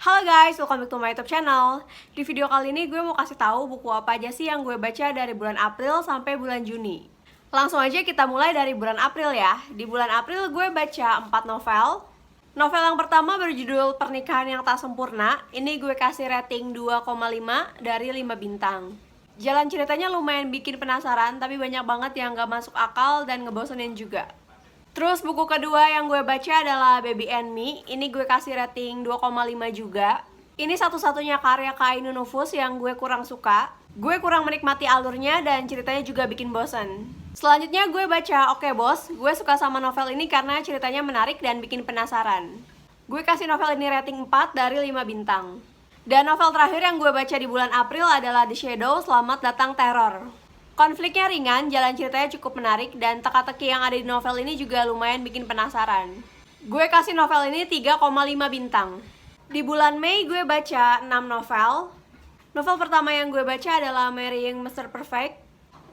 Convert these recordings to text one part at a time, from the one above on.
Halo guys, welcome back to my YouTube channel. Di video kali ini gue mau kasih tahu buku apa aja sih yang gue baca dari bulan April sampai bulan Juni. Langsung aja kita mulai dari bulan April ya. Di bulan April gue baca 4 novel. Novel yang pertama berjudul Pernikahan yang Tak Sempurna. Ini gue kasih rating 2,5 dari 5 bintang. Jalan ceritanya lumayan bikin penasaran, tapi banyak banget yang gak masuk akal dan ngebosenin juga. Terus buku kedua yang gue baca adalah Baby and Me. Ini gue kasih rating 2,5 juga. Ini satu-satunya karya Kak Ainu Nufus yang gue kurang suka. Gue kurang menikmati alurnya dan ceritanya juga bikin bosen. Selanjutnya gue baca Oke Bos. Gue suka sama novel ini karena ceritanya menarik dan bikin penasaran. Gue kasih novel ini rating 4 dari 5 bintang. Dan novel terakhir yang gue baca di bulan April adalah The Shadow, Selamat Datang Teror. Konfliknya ringan, jalan ceritanya cukup menarik, dan teka-teki yang ada di novel ini juga lumayan bikin penasaran. Gue kasih novel ini 3,5 bintang. Di bulan Mei gue baca 6 novel. Novel pertama yang gue baca adalah Marrying Mr. Perfect.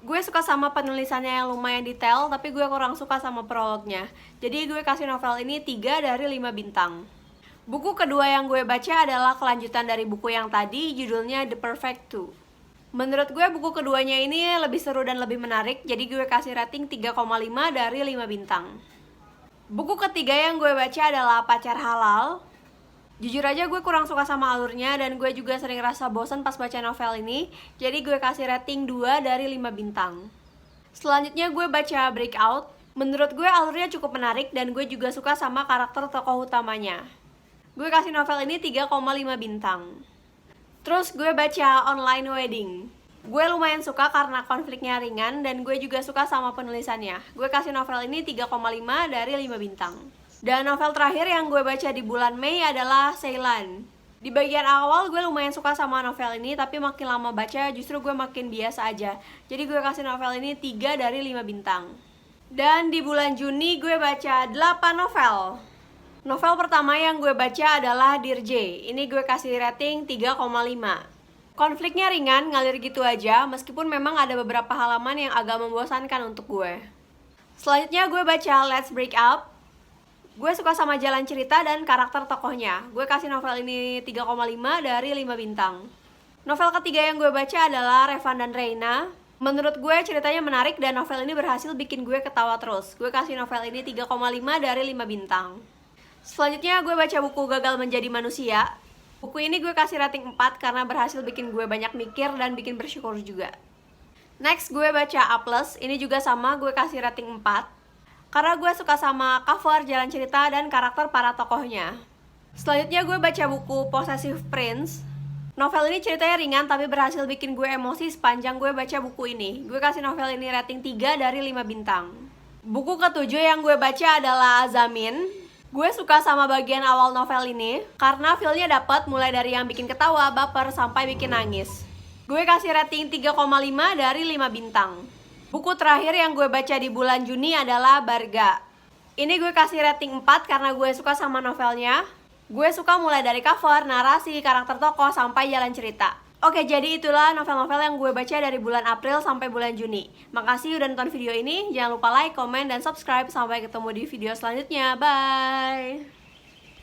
Gue suka sama penulisannya yang lumayan detail, tapi gue kurang suka sama prolognya. Jadi gue kasih novel ini 3 dari 5 bintang. Buku kedua yang gue baca adalah kelanjutan dari buku yang tadi, judulnya The Perfect Two. Menurut gue buku keduanya ini lebih seru dan lebih menarik, jadi gue kasih rating 3,5 dari 5 bintang. Buku ketiga yang gue baca adalah Pacar Halal. Jujur aja gue kurang suka sama alurnya dan gue juga sering rasa bosan pas baca novel ini, jadi gue kasih rating 2 dari 5 bintang. Selanjutnya gue baca Breakout. Menurut gue alurnya cukup menarik dan gue juga suka sama karakter tokoh utamanya. Gue kasih novel ini 3,5 bintang. Terus gue baca Online Wedding. Gue lumayan suka karena konfliknya ringan dan gue juga suka sama penulisannya. Gue kasih novel ini 3,5 dari 5 bintang. Dan novel terakhir yang gue baca di bulan Mei adalah Ceylan. Di bagian awal gue lumayan suka sama novel ini, tapi makin lama baca justru gue makin biasa aja. Jadi gue kasih novel ini 3 dari 5 bintang. Dan di bulan Juni gue baca 8 novel. Novel pertama yang gue baca adalah Dear J. Ini gue kasih rating 3,5. Konfliknya ringan, ngalir gitu aja, meskipun memang ada beberapa halaman yang agak membosankan untuk gue. Selanjutnya gue baca Let's Break Up. Gue suka sama jalan cerita dan karakter tokohnya. Gue kasih novel ini 3,5 dari 5 bintang. Novel ketiga yang gue baca adalah Revan dan Reina. Menurut gue ceritanya menarik dan novel ini berhasil bikin gue ketawa terus. Gue kasih novel ini 3,5 dari 5 bintang. Selanjutnya gue baca buku Gagal Menjadi Manusia. Buku ini gue kasih rating 4 karena berhasil bikin gue banyak mikir dan bikin bersyukur juga. Next gue baca A+, ini juga sama, gue kasih rating 4 karena gue suka sama cover, jalan cerita, dan karakter para tokohnya. Selanjutnya gue baca buku Possessive Prince. Novel ini ceritanya ringan tapi berhasil bikin gue emosi sepanjang gue baca buku ini. Gue kasih novel ini rating 3 dari 5 bintang. Buku ketujuh yang gue baca adalah Azamin. Gue suka sama bagian awal novel ini karena feel-nya dapet mulai dari yang bikin ketawa, baper, sampai bikin nangis. Gue kasih rating 3,5 dari 5 bintang. Buku terakhir yang gue baca di bulan Juni adalah Barga. Ini gue kasih rating 4 karena gue suka sama novelnya. Gue suka mulai dari cover, narasi, karakter tokoh, sampai jalan cerita. Oke, jadi itulah novel-novel yang gue baca dari bulan April sampai bulan Juni. Makasih udah nonton video ini. Jangan lupa like, komen, dan subscribe. Sampai ketemu di video selanjutnya. Bye!